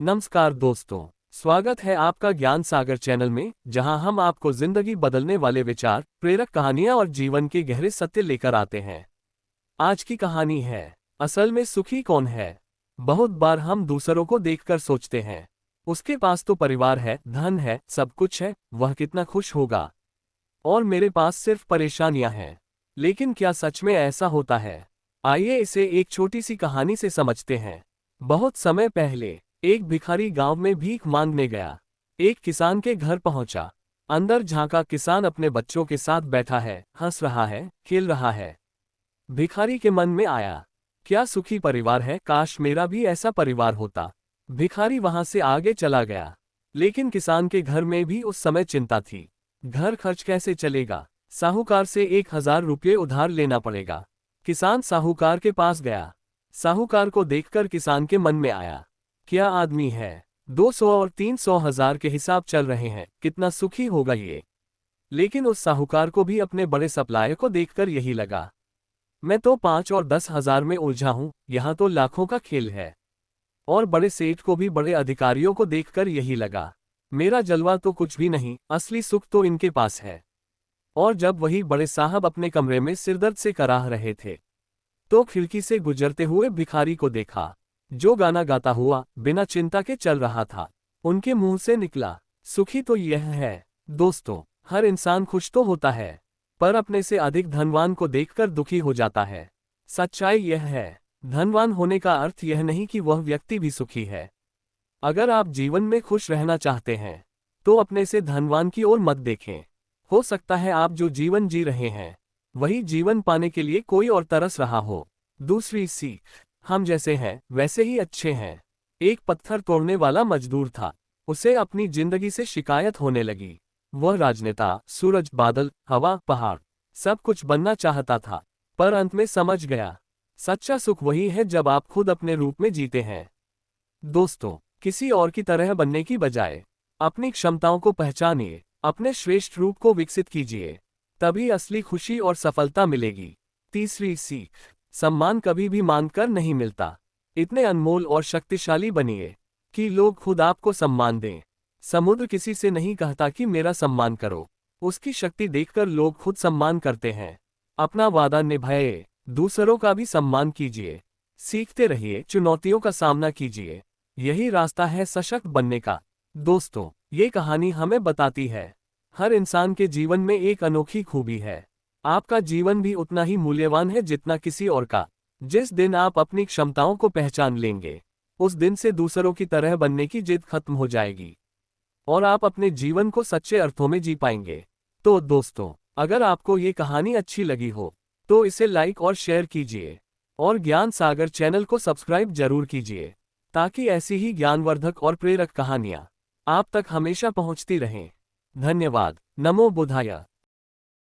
नमस्कार दोस्तों, स्वागत है आपका ज्ञान सागर चैनल में, जहां हम आपको जिंदगी बदलने वाले विचार, प्रेरक कहानियां और जीवन के गहरे सत्य लेकर आते हैं। आज की कहानी है, असल में सुखी कौन है। बहुत बार हम दूसरों को देखकर सोचते हैं, उसके पास तो परिवार है, धन है, सब कुछ है, वह कितना खुश होगा, और मेरे पास सिर्फ परेशानियां हैं। लेकिन क्या सच में ऐसा होता है? आइए इसे एक छोटी सी कहानी से समझते हैं। बहुत समय पहले एक भिखारी गांव में भीख मांगने गया। एक किसान के घर पहुंचा। अंदर झांका, किसान अपने बच्चों के साथ बैठा है, हंस रहा है, खेल रहा है। भिखारी के मन में आया, क्या सुखी परिवार है, काश मेरा भी ऐसा परिवार होता। भिखारी वहां से आगे चला गया। लेकिन किसान के घर में भी उस समय चिंता थी। घर खर्च कैसे चलेगा? साहूकार से 1,000 रुपये उधार लेना पड़ेगा। किसान साहूकार के पास गया। साहूकार को देखकर किसान के मन में आया, क्या आदमी है, 200 और 300 हजार के हिसाब चल रहे हैं, कितना सुखी होगा ये। लेकिन उस साहूकार को भी अपने बड़े सप्लायर को देखकर यही लगा, मैं तो 5 और 10 हजार में उलझा हूं, यहां तो लाखों का खेल है। और बड़े सेठ को भी बड़े अधिकारियों को देखकर यही लगा, मेरा जलवा तो कुछ भी नहीं, असली सुख तो इनके पास है। और जब वही बड़े साहब अपने कमरे में सिरदर्द से कराह रहे थे, तो खिड़की से गुजरते हुए भिखारी को देखा, जो गाना गाता हुआ बिना चिंता के चल रहा था। उनके मुंह से निकला, सुखी तो यह है। दोस्तों, हर इंसान खुश तो होता है, पर अपने से अधिक धनवान को देखकर दुखी हो जाता है। सच्चाई यह है, धनवान होने का अर्थ यह नहीं कि वह व्यक्ति भी सुखी है। अगर आप जीवन में खुश रहना चाहते हैं, तो अपने से धनवान की ओर मत देखें। हो सकता है आप जो जीवन जी रहे हैं, वही जीवन पाने के लिए कोई और तरस रहा हो। दूसरी सीख, हम जैसे हैं वैसे ही अच्छे हैं। एक पत्थर तोड़ने वाला मजदूर था। उसे अपनी जिंदगी से शिकायत होने लगी। वह राजनेता, सूरज, बादल, हवा, पहाड़, सब कुछ बनना चाहता था, पर अंत में समझ गया, सच्चा सुख वही है जब आप खुद अपने रूप में जीते हैं। दोस्तों, किसी और की तरह बनने की बजाय अपनी क्षमताओं को पहचानिए, अपने श्रेष्ठ रूप को विकसित कीजिए, तभी असली खुशी और सफलता मिलेगी। तीसरी सीख, सम्मान कभी भी मांगकर नहीं मिलता। इतने अनमोल और शक्तिशाली बनिए कि लोग खुद आपको सम्मान दें। समुद्र किसी से नहीं कहता कि मेरा सम्मान करो, उसकी शक्ति देखकर लोग खुद सम्मान करते हैं। अपना वादा निभाइए, दूसरों का भी सम्मान कीजिए। सीखते रहिए, चुनौतियों का सामना कीजिए, यही रास्ता है सशक्त बनने का। दोस्तों, ये कहानी हमें बताती है, हर इंसान के जीवन में एक अनोखी खूबी है। आपका जीवन भी उतना ही मूल्यवान है जितना किसी और का। जिस दिन आप अपनी क्षमताओं को पहचान लेंगे, उस दिन से दूसरों की तरह बनने की जिद खत्म हो जाएगी, और आप अपने जीवन को सच्चे अर्थों में जी पाएंगे। तो दोस्तों, अगर आपको ये कहानी अच्छी लगी हो, तो इसे लाइक और शेयर कीजिए, और ज्ञान सागर चैनल को सब्सक्राइब जरूर कीजिए, ताकि ऐसी ही ज्ञानवर्धक और प्रेरक कहानियां आप तक हमेशा पहुंचती रहें। धन्यवाद। नमो बुद्धाय।